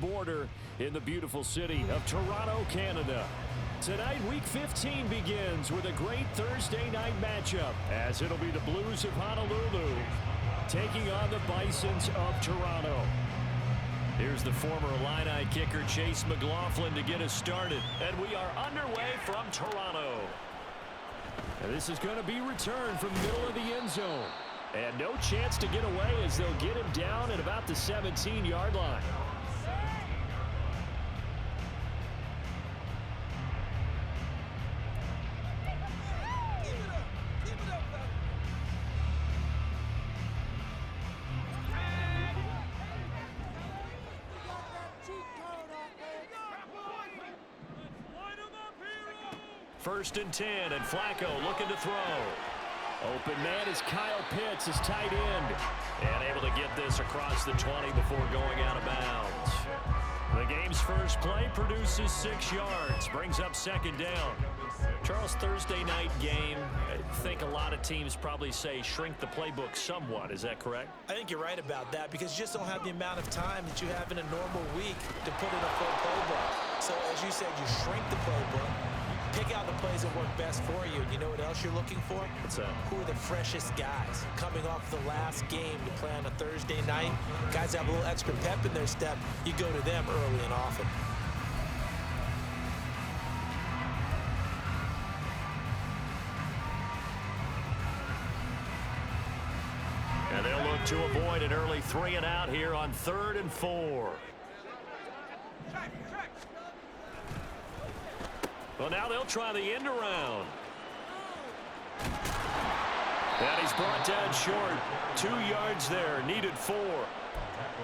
border in the beautiful city of Toronto, Canada. Tonight, Week 15 begins with a great Thursday night matchup, as it'll be the Blues of Honolulu taking on the Bisons of Toronto. Here's the former Illini kicker, Chase McLaughlin, to get us started. And we are underway from Toronto. And this is going to be returned from the middle of the end zone. And no chance to get away as they'll get him down at about the 17-yard line. First and 10, and Flacco looking to throw. Open man is Kyle Pitts, his tight end. And able to get this across the 20 before going out of bounds. The game's first play produces 6 yards, brings up second down. Charles, Thursday night game, I think a lot of teams probably say shrink the playbook somewhat. Is that correct? I think you're right about that because you just don't have the amount of time that you have in a normal week to put in a full playbook. So as you said, you shrink the playbook. Pick out the plays that work best for you. And you know what else you're looking for? What's that? Who are the freshest guys coming off the last game to play on a Thursday night? Guys that have a little extra pep in their step. You go to them early and often. And they'll look to avoid an early 3 and out here on 3rd and 4. Well, now they'll try the end around. And he's brought down short. 2 yards there, needed 4.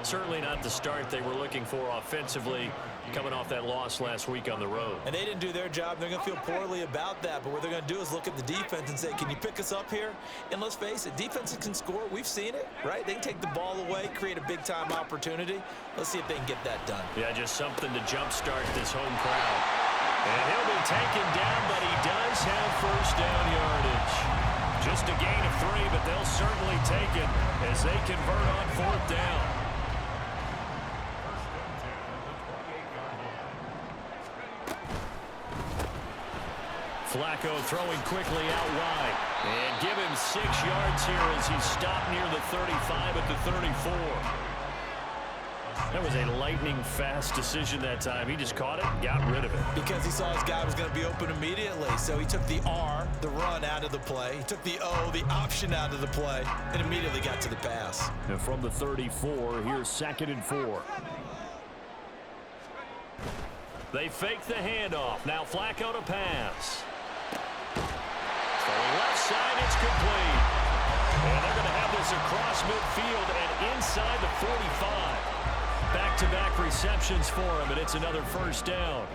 Certainly not the start they were looking for offensively, coming off that loss last week on the road. And they didn't do their job. They're going to feel poorly about that. But what they're going to do is look at the defense and say, can you pick us up here? And let's face it, defenses can score. We've seen it, right? They can take the ball away, create a big-time opportunity. Let's see if they can get that done. Yeah, just something to jumpstart this home crowd. And he'll be taken down, but he does have first down yardage. Just a gain of 3, but they'll certainly take it as they convert on 4th down. Flacco throwing quickly out wide. And give him 6 yards here as he stopped near the 35 at the 34. That was a lightning-fast decision that time. He just caught it and got rid of it. Because he saw his guy was going to be open immediately. So he took the R, the run, out of the play. He took the O, the option, out of the play, and immediately got to the pass. And from the 34, here's 2nd and 4. They fake the handoff. Now Flacco to pass. Throwing left side, it's complete. And they're going to have this across midfield and inside the 45. Back-to-back receptions for him, and it's another first down.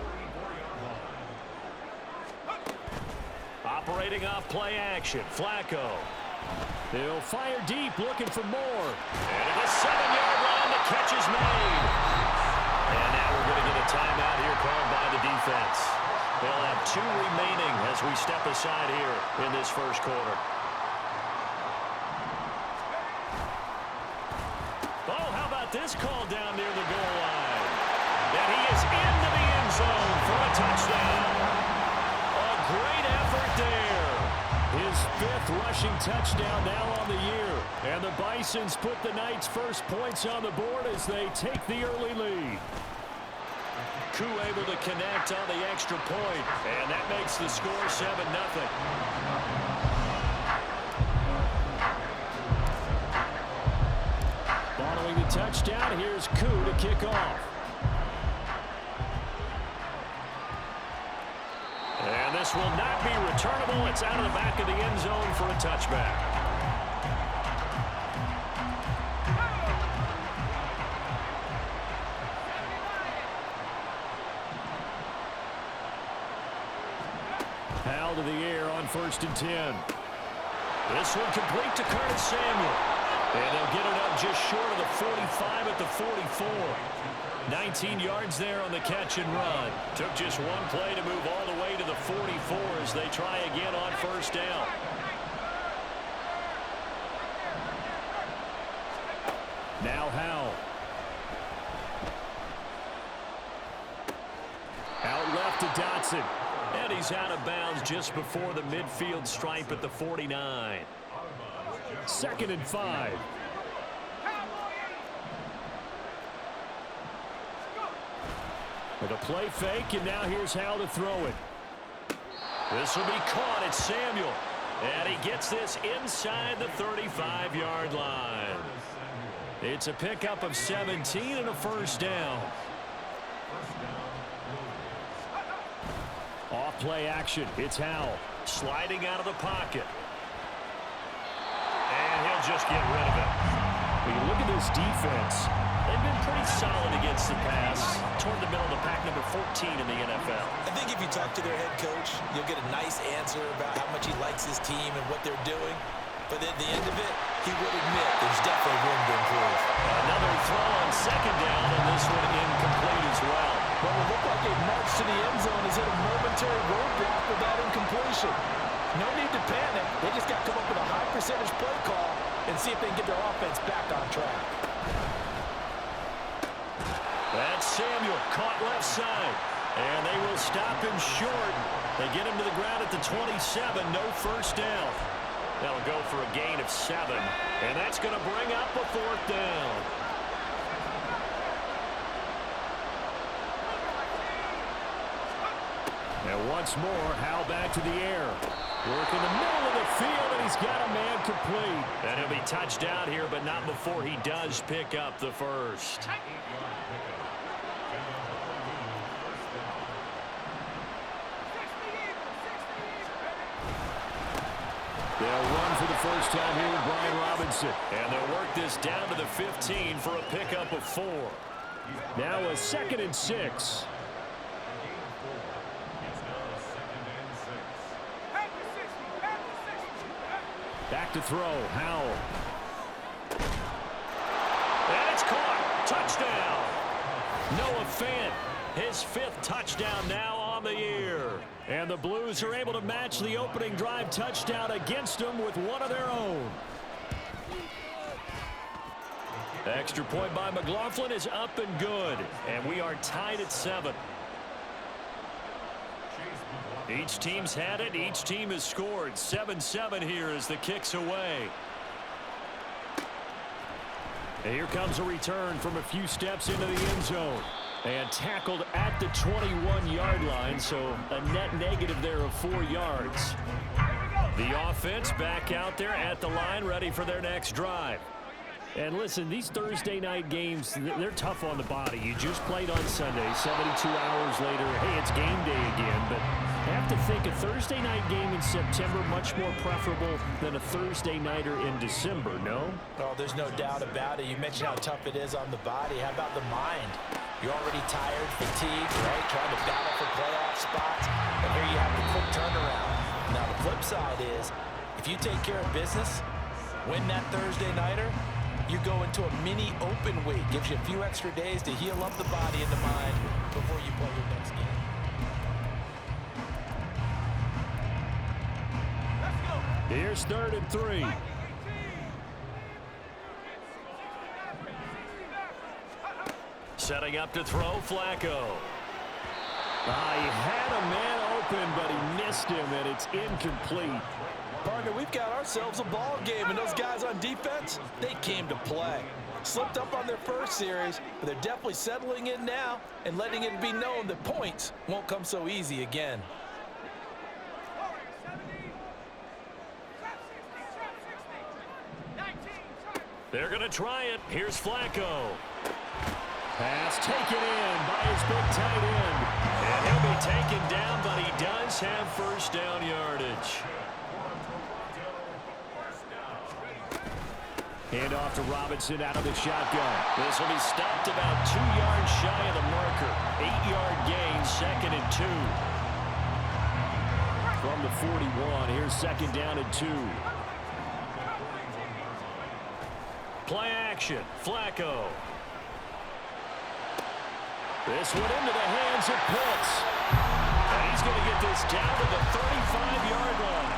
Operating off play action, Flacco. He'll fire deep, looking for more. And at the 7-yard line, the catch is made. And now we're going to get a timeout here called by the defense. They'll have 2 remaining as we step aside here in this first quarter. This call down near the goal line. And he is into the end zone for a touchdown. A great effort there. His 5th rushing touchdown now on the year. And the Bisons put the Knights' first points on the board as they take the early lead. Koo able to connect on the extra point. And that makes the score 7-0. Following the touchdown, here's Koo to kick off. And this will not be returnable. It's out of the back of the end zone for a touchback. Hal to the air on 1st and 10. This one complete to Curtis Samuel. And they'll get it up just short of the 45 at the 44. 19 yards there on the catch and run. Took just one play to move all the way to the 44 as they try again on first down. Now Howell. Dotson. And he's out of bounds just before the midfield stripe at the 49. 2nd and 5. With a play fake, and now here's how to throw it. This will be caught. It's Samuel. And he gets this inside the 35-yard line. It's a pickup of 17 and a first down. Off play action. It's Howell sliding out of the pocket. And he'll just get rid of it. When you look at this defense, they've been pretty solid against the pass. Toward the middle of the pack, number 14 in the NFL. I think if you talk to their head coach, you'll get a nice answer about how much he likes his team and what they're doing. But at the end of it, he would admit there's definitely room to improve. Another throw on 2nd down, and this one incomplete as well. But it looked like a march to the end zone has hit a momentary roadblock with that incompletion. No need to panic. They just got to come up with a high percentage play call and see if they can get their offense back on track. That's Samuel, caught left side. And they will stop him short. They get him to the ground at the 27, no first down. That'll go for a gain of 7. And that's going to bring up a 4th down. And once more, Howell back to the air. Work in the middle of the field, and he's got a man complete. And he'll be touched down here, but not before he does pick up the first. They'll run for the first time here with Brian Robinson. And they'll work this down to the 15 for a pickup of 4. Now a 2nd and 6. Back to throw, Howell. And it's caught. Touchdown. Noah Fant, his 5th touchdown now on the year. And the Blues are able to match the opening drive touchdown against them with one of their own. Extra point by McLaughlin is up and good. And we are tied at 7. Each team's had it. Each team has scored. 7-7 here as the kick's away. And here comes a return from a few steps into the end zone. And tackled at the 21-yard line, so a net negative there of 4 yards. The offense back out there at the line, ready for their next drive. And listen, these Thursday night games, they're tough on the body. You just played on Sunday, 72 hours later, hey, it's game day again. But I have to think a Thursday night game in September much more preferable than a Thursday nighter in December, no? Oh, there's no doubt about it. You mentioned how tough it is on the body. How about the mind? You're already tired, fatigued, right? Trying to battle for playoff spots. And here you have the quick turnaround. Now, the flip side is, if you take care of business, win that Thursday nighter, you go into a mini open week. Gives you a few extra days to heal up the body and the mind before you play your next game. Here's 3rd and 3. Setting up to throw, Flacco. He had a man open, but he missed him, and it's incomplete. Partner, we've got ourselves a ball game, and those guys on defense, they came to play. Slipped up on their first series, but they're definitely settling in now and letting it be known that points won't come so easy again. They're going to try it. Here's Flacco. Pass taken in by his big tight end. And he'll be taken down, but he does have first down yardage. Hand off to Robinson out of the shotgun. This will be stopped about 2 yards shy of the marker. 8-yard gain, 2nd and 2. From the 41, here's 2nd down and 2. Play action, Flacco. This one into the hands of Pitts. And he's going to get this down to the 35-yard line.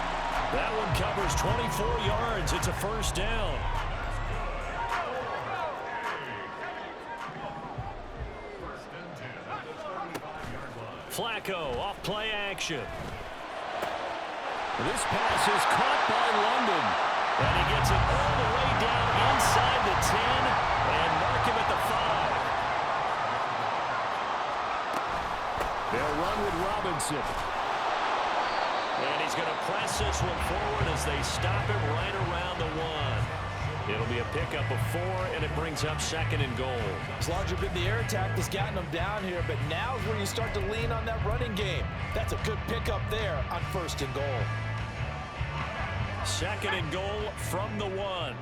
That one covers 24 yards. It's a first down. Flacco off play action. This pass is caught by London. And he gets it all the way down inside the 10 and mark him at the 5. They'll run with Robinson. And he's going to press this one forward as they stop him right around the 1. It'll be a pickup of 4, and it brings up 2nd and goal. As long as you've been the air attack that's gotten them down here, but now is where you start to lean on that running game. That's a good pickup there on 1st and goal. 2nd and goal from the 1.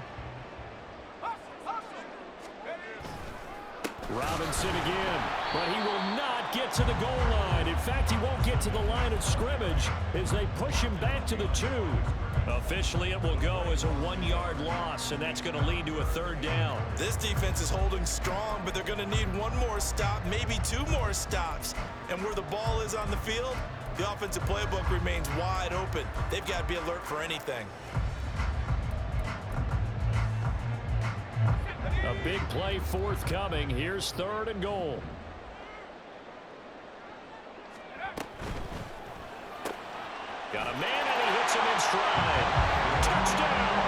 Robinson again, but he will not get to the goal line. In fact, he won't get to the line of scrimmage as they push him back to the 2. Officially, it will go as a 1-yard loss, and that's going to lead to a 3rd down. This defense is holding strong, but they're going to need 1 more stop, maybe 2 more stops. And where the ball is on the field, the offensive playbook remains wide open. They've got to be alert for anything. A big play forthcoming. Here's 3rd and goal. Got a man, and he hits him in stride. Touchdown!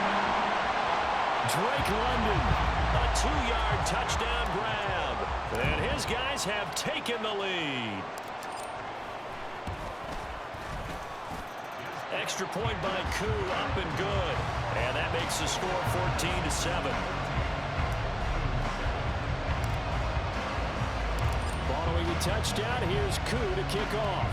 Drake London, a 2-yard touchdown grab. And his guys have taken the lead. Extra point by Koo, up and good. And that makes the score 14-7. Following the touchdown, here's Koo to kick off.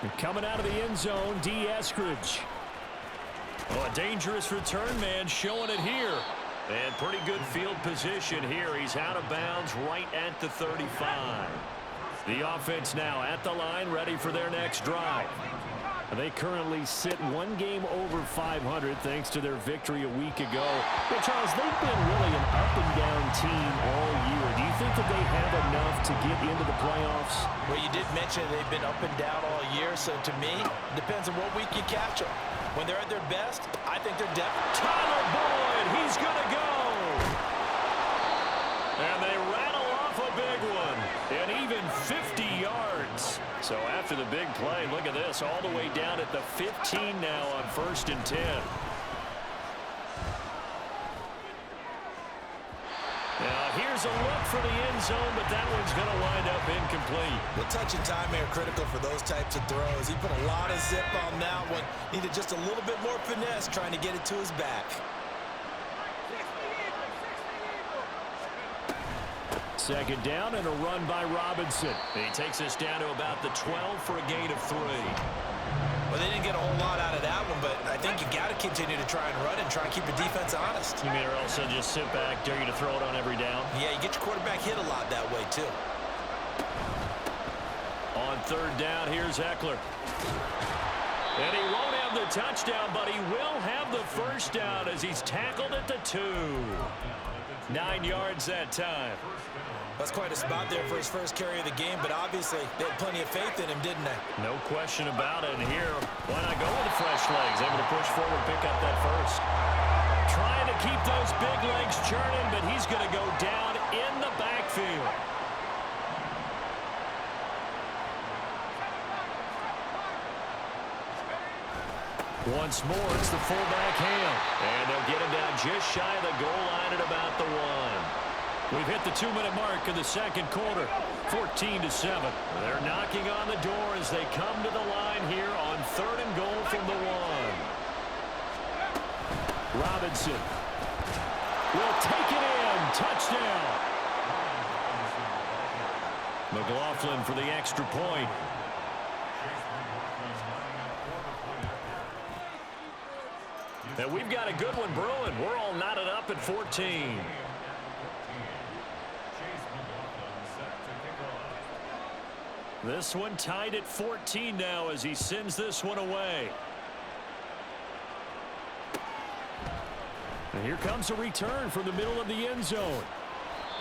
And coming out of the end zone, D. Eskridge. Oh, a dangerous return man showing it here. And pretty good field position here. He's out of bounds right at the 35. The offense now at the line, ready for their next drive. They currently sit 1 game over 500 thanks to their victory a week ago. But Charles, they've been really an up-and-down team all year. Do you think that they have enough to get into the playoffs? Well, you did mention they've been up and down all year, so to me, it depends on what week you catch them. When they're at their best, I think they're definitely... Tyler Boyd, he's going to go! And they rattle off a big one, and even 50 yards. So after the big play, look at this, all the way down at the 15 now on 1st and 10. Now here's a look for the end zone, but that one's going to wind up incomplete. The touch and time are critical for those types of throws. He put a lot of zip on that one. Needed just a little bit more finesse trying to get it to his back. 2nd down and a run by Robinson. He takes us down to about the 12 for a gain of 3. Well, they didn't get a whole lot out of that one, but I think you got to continue to try and run and try and keep the defense honest. You mean or else they'll just sit back, dare you to throw it on every down? Yeah, you get your quarterback hit a lot that way, too. On 3rd down, here's Eckler. And he won't have the touchdown, but he will have the 1st down as he's tackled at the 2. 9 yards that time. That's quite a spot there for his first carry of the game, but obviously they had plenty of faith in him, didn't they? No question about it. And here, why not go with the fresh legs? Able to push forward, pick up that 1st. Trying to keep those big legs churning, but he's going to go down in the backfield. Once more, it's the fullback Ham. And they'll get him down just shy of the goal line at about the 1. We've hit the 2-minute mark of the 2nd quarter, 14-7. They're knocking on the door as they come to the line here on 3rd and goal from the 1. Robinson will take it in. Touchdown. McLaughlin for the extra point. And we've got a good one brewing. We're all knotted up at 14. This one tied at 14 now as he sends this one away. And here comes a return from the middle of the end zone.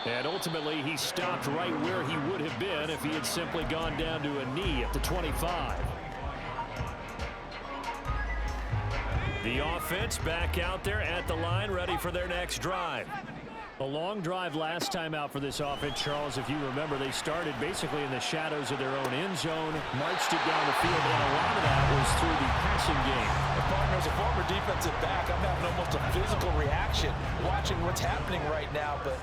And ultimately, he stopped right where he would have been if he had simply gone down to a knee at the 25. The offense back out there at the line, ready for their next drive. A long drive last time out for this offense, Charles. If you remember, they started basically in the shadows of their own end zone, marched it down the field, and a lot of that was through the passing game. Partner, as a former defensive back, I'm having almost a physical reaction watching what's happening right now, but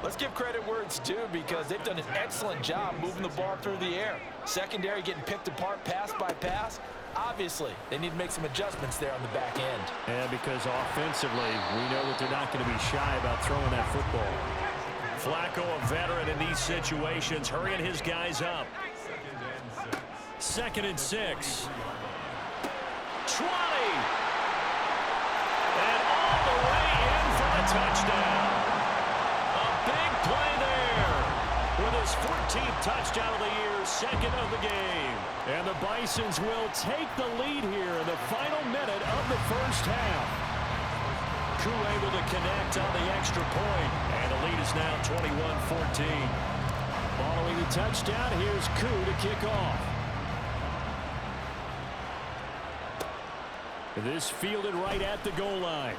let's give credit where it's due because they've done an excellent job moving the ball through the air. Secondary getting picked apart pass by pass. Obviously, they need to make some adjustments there on the back end. Yeah, because offensively, we know that they're not going to be shy about throwing that football. Flacco, a veteran in these situations, hurrying his guys up. 2nd and 6. 20. And all the way in for the touchdown. A big play there with his 14th touchdown of the year, 2nd of the game. And the Bisons will take the lead here in the final minute of the first half. Koo able to connect on the extra point, and the lead is now 21-14. Following the touchdown, here's Koo to kick off. This fielded right at the goal line.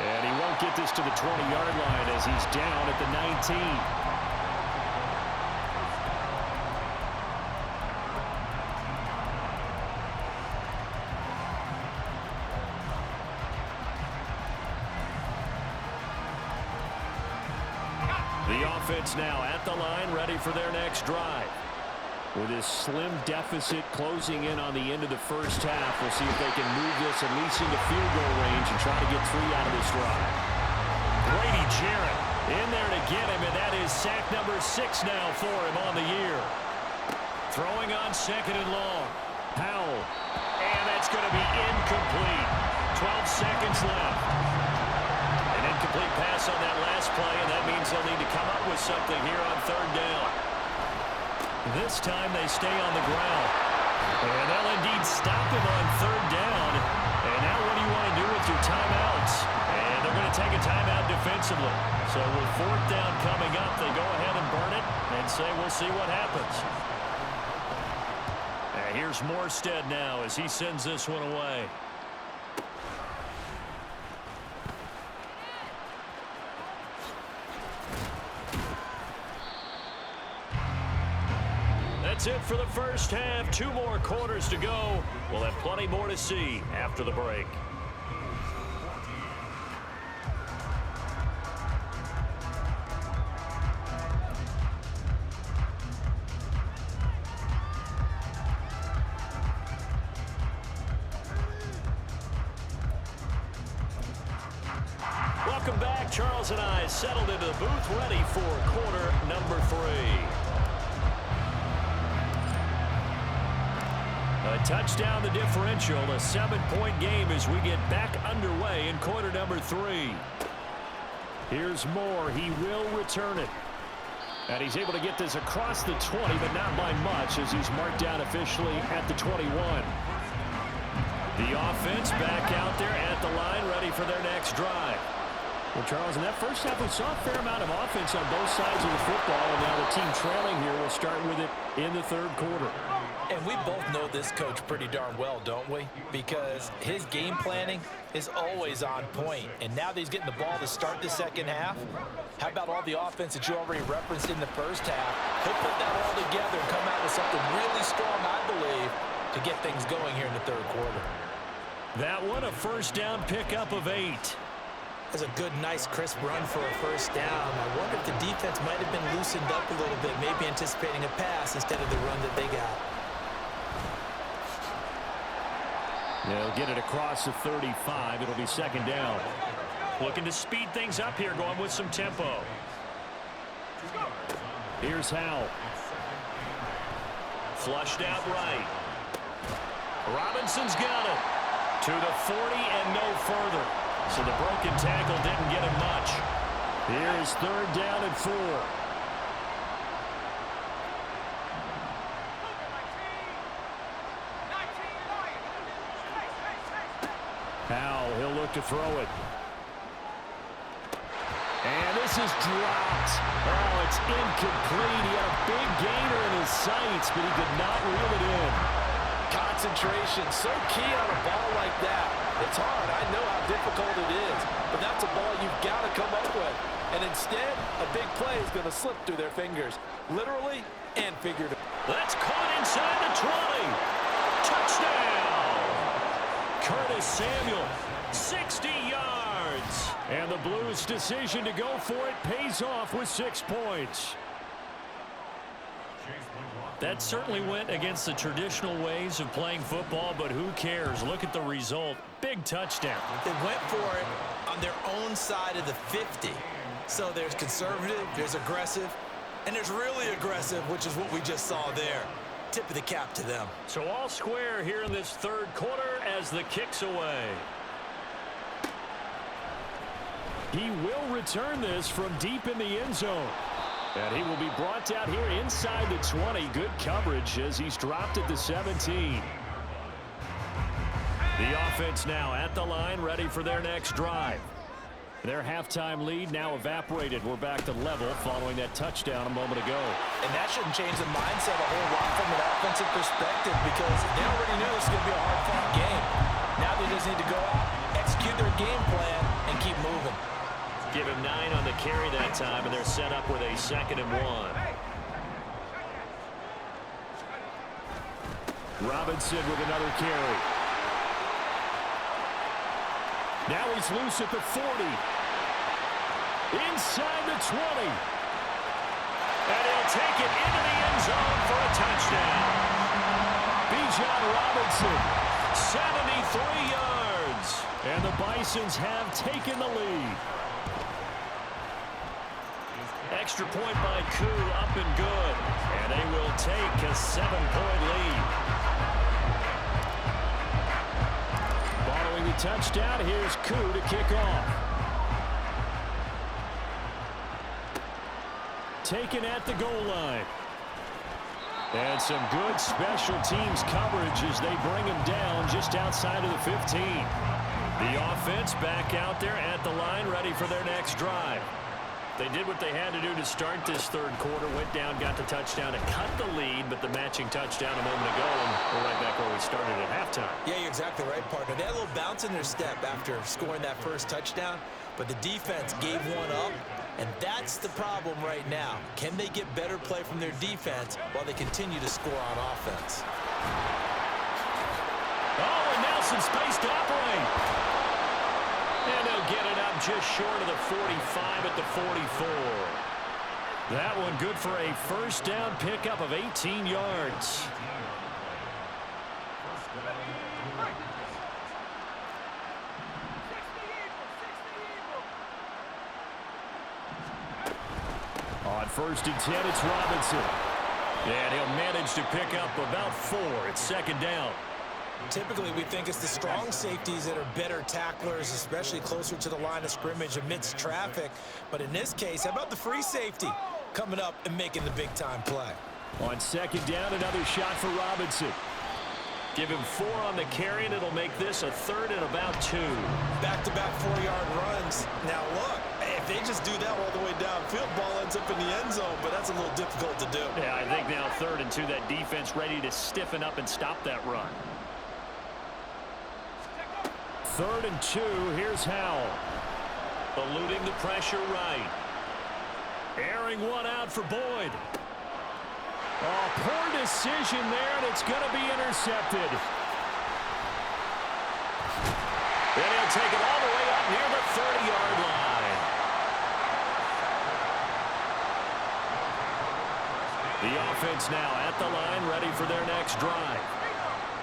And he won't get this to the 20-yard line as he's down at the 19. The offense now at the line, ready for their next drive. With this slim deficit closing in on the end of the first half, we'll see if they can move this at least into field goal range and try to get 3 out of this drive. Grady Jarrett in there to get him, and that is sack number 6 now for him on the year. Throwing on 2nd and long. Powell. And that's going to be incomplete. 12 seconds left. An incomplete pass on that last play, and that means they'll need to come up with something here on 3rd down. This time they stay on the ground. And they'll indeed stop him on 3rd down. And now what do you want to do with your timeouts? And they're going to take a timeout defensively. So with 4th down coming up, they go ahead and burn it and say we'll see what happens. And here's Morstead now as he sends this one away. That's it for the first half. 2 more quarters to go. We'll have plenty more to see after the break. Welcome back. Charles and I settled into the booth, ready for quarter number 3. A touchdown the differential, a 7-point game as we get back underway in quarter number 3. Here's Moore. He will return it. And he's able to get this across the 20, but not by much as he's marked down officially at the 21. The offense back out there at the line, ready for their next drive. Well, Charles, in that first half, we saw a fair amount of offense on both sides of the football, and now the team trailing here will start with it in the 3rd quarter. And we both know this coach pretty darn well, don't we? Because his game planning is always on point. And now that he's getting the ball to start the second half, how about all the offense that you already referenced in the first half? He'll put that all together and come out with something really strong, I believe, to get things going here in the 3rd quarter. That one, a first down pickup of 8. That's a good, nice, crisp run for a first down. I wonder if the defense might have been loosened up a little bit, maybe anticipating a pass instead of the run that they got. They'll get it across the 35. It'll be 2nd down. Looking to speed things up here, going with some tempo. Here's Howell. Flushed out right. Robinson's got it. To the 40 and no further. So the broken tackle didn't get him much. Here's 3rd down and 4. Howell, he'll look to throw it. And this is dropped. Oh, it's incomplete. He had a big gainer in his sights, but he could not reel it in. Concentration, so key on a ball like that. It's hard. I know how difficult it is, but that's a ball you've got to come up with. And instead, a big play is going to slip through their fingers, literally and figuratively. That's caught inside the 20. Touchdown! Curtis Samuel, 60 yards. And the Blues' decision to go for it pays off with 6 points. That certainly went against the traditional ways of playing football, but who cares? Look at the result. Big touchdown. They went for it on their own side of the 50. So there's conservative, there's aggressive, and there's really aggressive, which is what we just saw there. Tip of the cap to them. So all square here in this third quarter as the kick's away. He will return this from deep in the end zone. And he will be brought down here inside the 20. Good coverage as he's dropped at the 17. The offense now at the line, ready for their next drive. Their halftime lead now evaporated. We're back to level following that touchdown a moment ago. And that shouldn't change the mindset a whole lot from an offensive perspective because they already knew this was going to be a hard-fought game. Now they just need to go out, execute their game plan, and keep moving. Give him 9 on the carry that time, and they're set up with a 2nd and 1. Robinson with another carry. Now he's loose at the 40. Inside the 20. And he'll take it into the end zone for a touchdown. Bijan Robinson, 73 yards. And the Bisons have taken the lead. Extra point by Koo, up and good. And they will take a 7-point lead. Following the touchdown, here's Koo to kick off. Taken at the goal line. And some good special teams coverage as they bring him down just outside of the 15. The offense back out there at the line, ready for their next drive. They did what they had to do to start this third quarter, went down, got the touchdown to cut the lead, but the matching touchdown a moment ago, and we're right back where we started at halftime. Yeah, you're exactly right, partner. They had a little bounce in their step after scoring that first touchdown, but the defense gave one up, and that's the problem right now. Can they get better play from their defense while they continue to score on offense? Oh, and now some space to operate. And they'll get it up just short of the 45 at the 44. That one good for a first down pickup of 18 yards. On 1st and 10, it's Robinson. And he'll manage to pick up about 4. It's 2nd down. Typically, we think it's the strong safeties that are better tacklers, especially closer to the line of scrimmage amidst traffic. But in this case, how about the free safety coming up and making the big-time play? On 2nd down, another shot for Robinson. Give him 4 on the carry, and it'll make this a 3rd and about 2. Back-to-back 4-yard runs. Now, look, if they just do that all the way downfield, ball ends up in the end zone, but that's a little difficult to do. Yeah, I think now 3rd and 2, that defense ready to stiffen up and stop that run. 3rd and 2, here's Howell. Eluding the pressure right. Airing one out for Boyd. Oh, poor decision there, and it's going to be intercepted. Then he'll take it all the way up near the 30-yard line. The offense now at the line, ready for their next drive.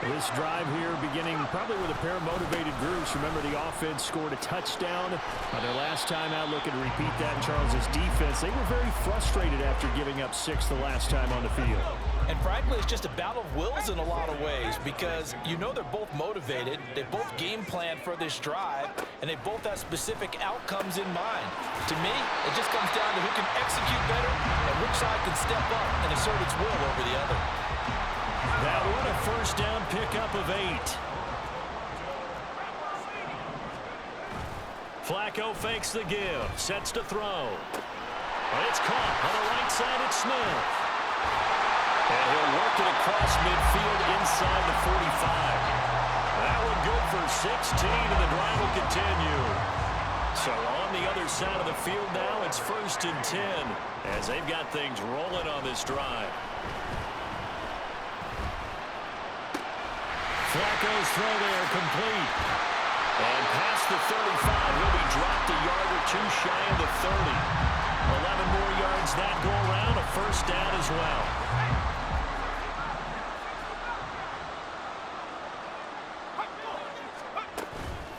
This drive here beginning probably with a pair of motivated groups. Remember, the offense scored a touchdown on their last time out. Looking to repeat that in Charles's defense. They were very frustrated after giving up 6 the last time on the field. And frankly, it's just a battle of wills in a lot of ways because you know they're both motivated, they both game plan for this drive, and they both have specific outcomes in mind. To me, it just comes down to who can execute better and which side can step up and assert its will over the other. That one a first down pickup of 8. Flacco fakes the give, sets to throw. It's caught on the right side at Smith. And he'll work it across midfield inside the 45. That one good for 16, and the drive will continue. So on the other side of the field now, it's 1st and 10 as they've got things rolling on this drive. Flacco's throw there complete. And past the 35, he'll be dropped a yard or two shy of the 30. 11 more yards that go around, a 1st down as well.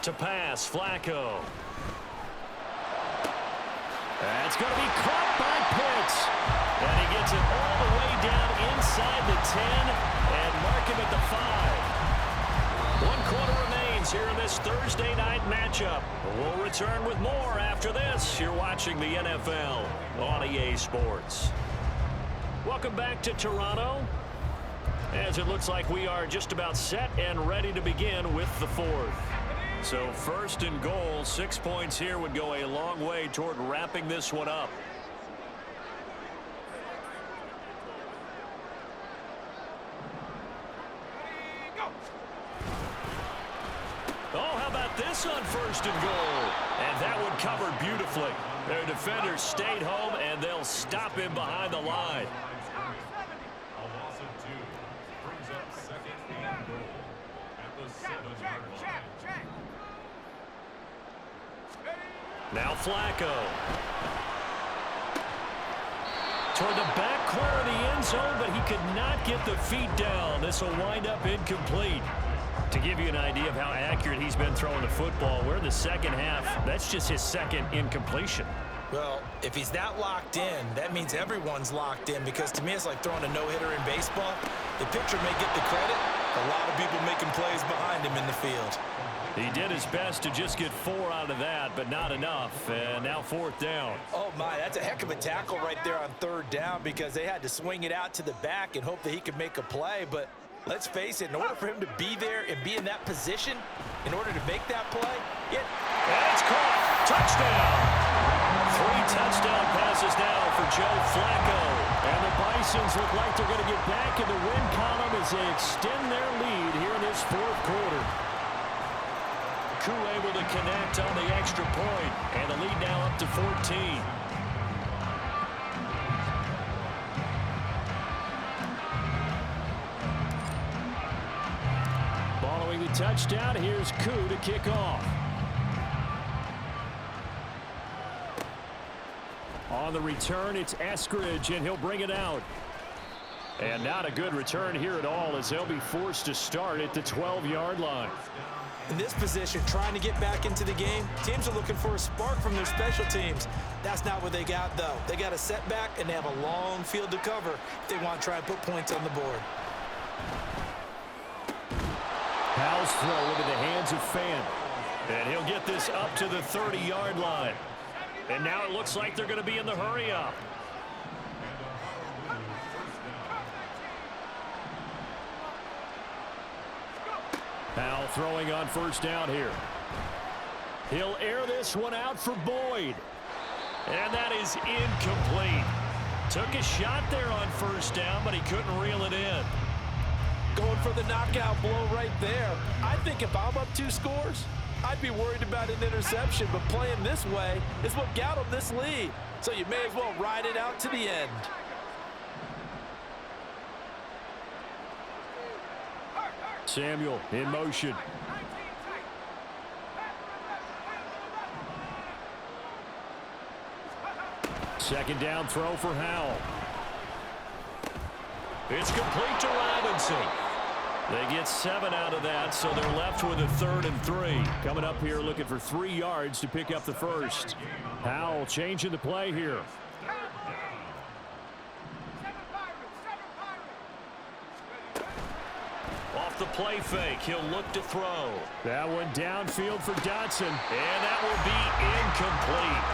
To pass, Flacco. That's going to be caught by Pitts. And he gets it all the way down inside the 10 and mark him at the 5. 1 quarter remains here in this Thursday night matchup. We'll return with more after this. You're watching the NFL on EA Sports. Welcome back to Toronto, as it looks like we are just about set and ready to begin with the 4th. So 1st and goal, 6 points here would go a long way toward wrapping this one up. Oh, how about this on 1st and goal? And that one covered beautifully. Their defenders stayed home, and they'll stop him behind the line. Now Flacco. Toward the back corner of the end zone, but he could not get the feet down. This will wind up incomplete. To give you an idea of how accurate he's been throwing the football, we're in the second half. That's just his 2nd incompletion. Well, if he's that locked in, that means everyone's locked in, because to me it's like throwing a no-hitter in baseball. The pitcher may get the credit. A lot of people making plays behind him in the field. He did his best to just get 4 out of that, but not enough. And now 4th down. Oh, my, that's a heck of a tackle right there on 3rd down, because they had to swing it out to the back and hope that he could make a play. But let's face it, in order for him to be there and be in that position, in order to make that play, That's caught. Touchdown. 3 touchdown passes now for Joe Flacco. And the Bisons look like they're going to get back in the win column as they extend their lead here in this 4th quarter. Koo able to connect on the extra point, and the lead now up to 14. Following the touchdown, here's Koo to kick off. On the return, it's Eskridge, and he'll bring it out. And not a good return here at all, as they'll be forced to start at the 12-yard line. in this position, trying to get back into the game, teams are looking for a spark from their special teams. That's not what they got, though. They got a setback, and they have a long field to cover if they want to try and put points on the board. Powell's throw into the hands of Fan. And he'll get this up to the 30-yard line. And now it looks like they're going to be in the hurry-up. Powell throwing on first down here. He'll air this one out for Boyd. And that is incomplete. Took a shot there on first down, but he couldn't reel it in. Going for the knockout blow right there. I think if I'm up 2 scores, I'd be worried about an interception, but playing this way is what got them this lead. So you may as well ride it out to the end. Samuel in motion. Second down throw for Howell. It's complete to Robinson. They get 7 out of that, so they're left with a 3rd and 3. Coming up here looking for 3 yards to pick up the first. Howell changing the play here. Off the play fake, he'll look to throw. That one downfield for Dotson, and that will be incomplete.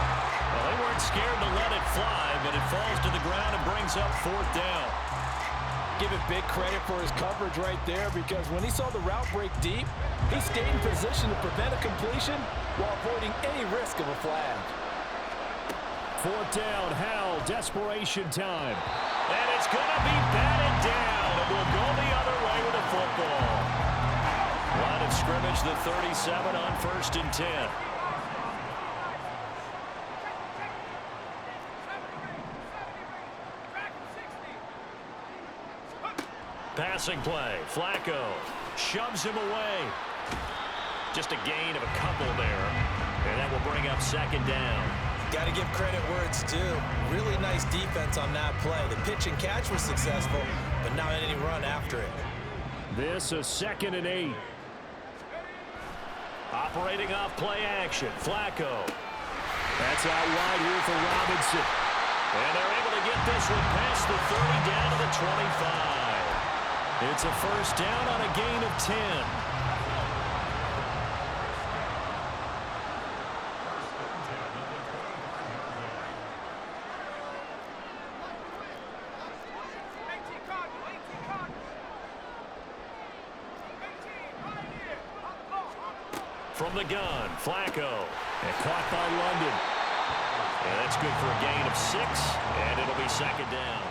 Well, they weren't scared to let it fly, but it falls to the ground and brings up 4th down. Give it big credit for his coverage right there, because when he saw the route break deep, he stayed in position to prevent a completion while avoiding any risk of a flag. 4th down, Howell, desperation time. And it's going to be batted down, and we'll go the other way with the football. A lot of of scrimmage, the 37 on 1st and 10. Passing play. Flacco shoves him away. Just a gain of a couple there. And that will bring up 2nd down. Got to give credit where it's due. Really nice defense on that play. The pitch and catch was successful, but not any run after it. This is 2nd and 8. Operating off play action. Flacco. That's out wide here for Robinson. And they're able to get this one past the 30 down to the 25. It's a 1st down on a gain of 10. From the gun, Flacco. And caught by London. And that's good for a gain of 6. And it'll be 2nd down.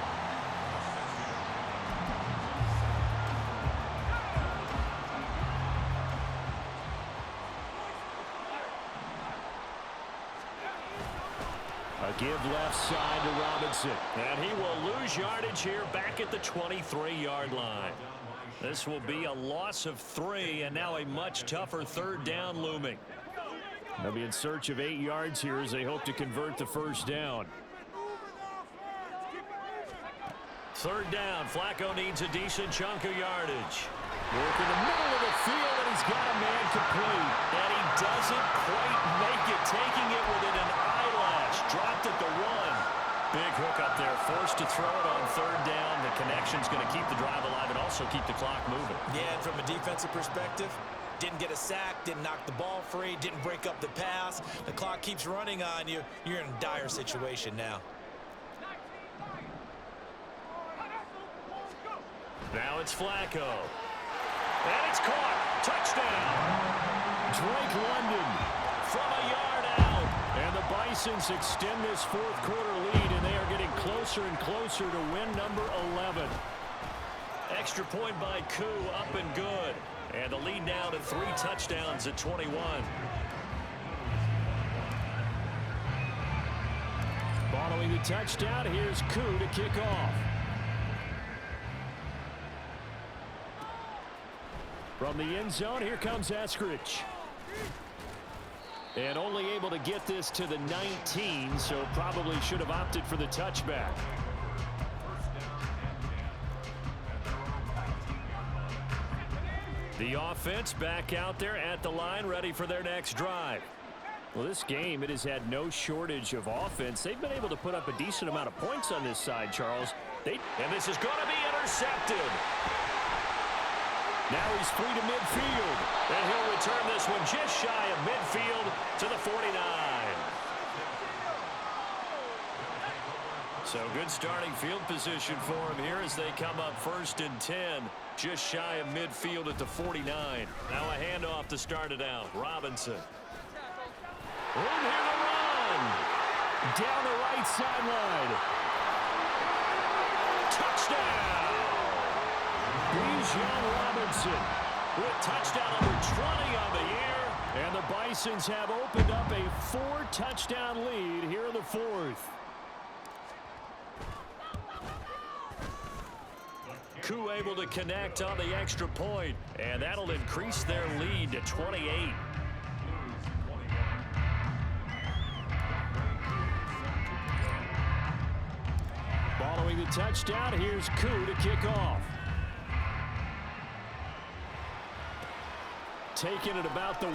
A give left side to Robinson. And he will lose yardage here back at the 23-yard line. This will be a loss of 3, and now a much tougher 3rd down looming. They'll be in search of 8 yards here as they hope to convert the 1st down. 3rd down. Flacco needs a decent chunk of yardage. Work in the middle of the field, and he's got a man complete. And he doesn't quite make it, taking it within an eyelash. Dropped at the 1. Big hook up there, forced to throw it on 3rd down. The connection's going to keep the drive alive and also keep the clock moving. Yeah, and from a defensive perspective, didn't get a sack, didn't knock the ball free, didn't break up the pass. The clock keeps running on you. You're in a dire situation now. Now it's Flacco. And it's caught. Touchdown. Drake London from a yard out. And the Bisons extend this 4th quarter lead, and they are getting closer and closer to win number 11. Extra point by Koo, up and good. And the lead now to 3 touchdowns at 21. Following the touchdown, here's Koo to kick off. From the end zone, here comes Eskridge. And only able to get this to the 19, so probably should have opted for the touchback. The offense back out there at the line, ready for their next drive. Well, this game, it has had no shortage of offense. They've been able to put up a decent amount of points on this side, Charles. And this is going to be intercepted. Now he's free to midfield. And he'll return this one just shy of midfield to the 49. So good starting field position for him here as they come up 1st and 10. Just shy of midfield at the 49. Now a handoff to start it out. Robinson. Room here to run. Down the right sideline. Touchdown. Bijan Robinson with touchdown number 20 on the year. And the Bisons have opened up a 4-touchdown lead here in the 4th. Koo able to connect on the extra point, and that'll increase their lead to 28. Following the touchdown, here's Koo to kick off. Taking it about the 1.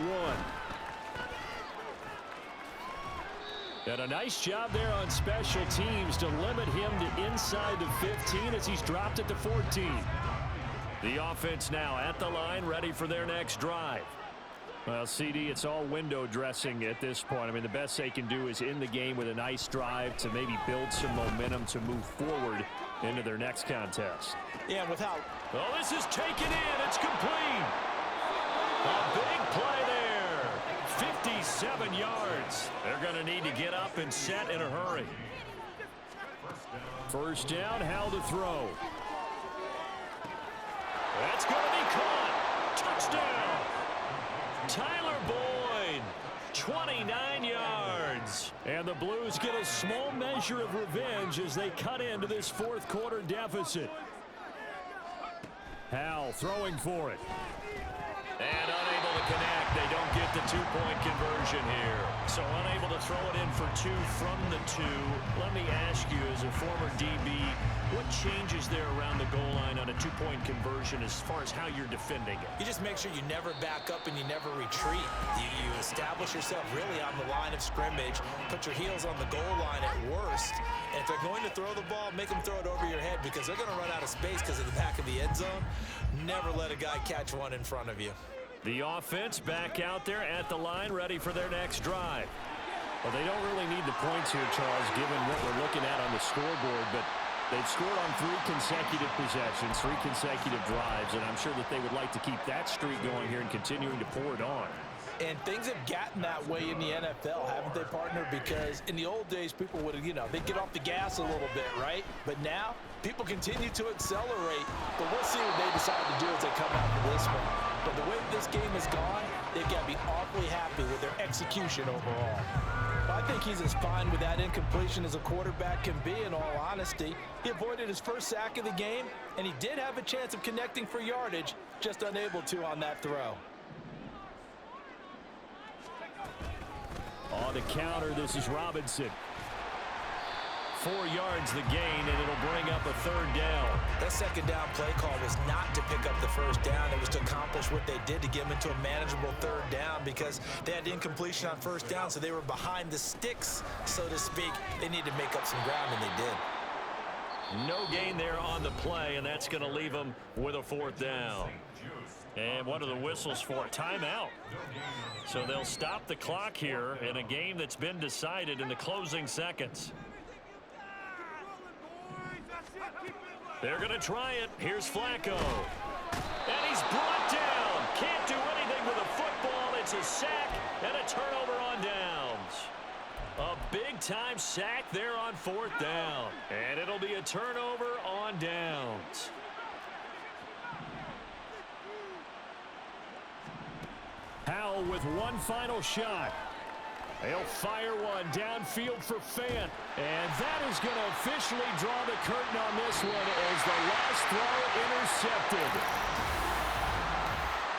And a nice job there on special teams to limit him to inside the 15 as he's dropped at the 14. The offense now at the line, ready for their next drive. Well, CD, it's all window dressing at this point. I mean, the best they can do is end the game with a nice drive to maybe build some momentum to move forward into their next contest. Yeah, without... Oh, this is taken in. It's complete. A big play there. 57 yards. They're going to need to get up and set in a hurry. 1st down, Howell to throw. That's going to be caught. Touchdown. Tyler Boyd, 29 yards. And the Blues get a small measure of revenge as they cut into this fourth quarter deficit. Howell throwing for it. And unable to connect. They don't get the two-point conversion here. So unable to throw it in for two from the two. Let me ask you, as a former DB, what changes there around the goal line on a two-point conversion as far as how you're defending it? You just make sure you never back up and you never retreat. You establish yourself really on the line of scrimmage, put your heels on the goal line at worst, and if they're going to throw the ball, make them throw it over your head because they're going to run out of space because of the back of the end zone. Never let a guy catch one in front of you. The offense back out there at the line, ready for their next drive. Well, they don't really need the points here, Charles, given what we're looking at on the scoreboard, but they've scored on 3 consecutive possessions, 3 consecutive drives, and I'm sure that they would like to keep that streak going here and continuing to pour it on. And things have gotten that way in the NFL, haven't they, partner? Because in the old days, people would, they'd get off the gas a little bit, right? But now, people continue to accelerate. But we'll see what they decide to do as they come out for this one. But the way this game has gone, they've got to be awfully happy with their execution overall. Well, I think he's as fine with that incompletion as a quarterback can be, in all honesty. He avoided his first sack of the game, and he did have a chance of connecting for yardage, just unable to on that throw. On the counter, this is Robinson. 4 yards the gain, and it'll bring up a 3rd down. That second down play call was not to pick up the first down. It was to accomplish what they did to get them into a manageable 3rd down because they had incompletion on first down, so they were behind the sticks, so to speak. They needed to make up some ground, and they did. No gain there on the play, and that's going to leave them with a 4th down. And what are the whistles for? Timeout. So they'll stop the clock here in a game that's been decided in the closing seconds. They're going to try it. Here's Flacco. And he's brought down. Can't do anything with a football. It's a sack and a turnover on downs. A big-time sack there on 4th down. And it'll be a turnover on downs. Howell with one final shot. He'll fire one downfield for Fant. And that is going to officially draw the curtain on this one as the last throw intercepted.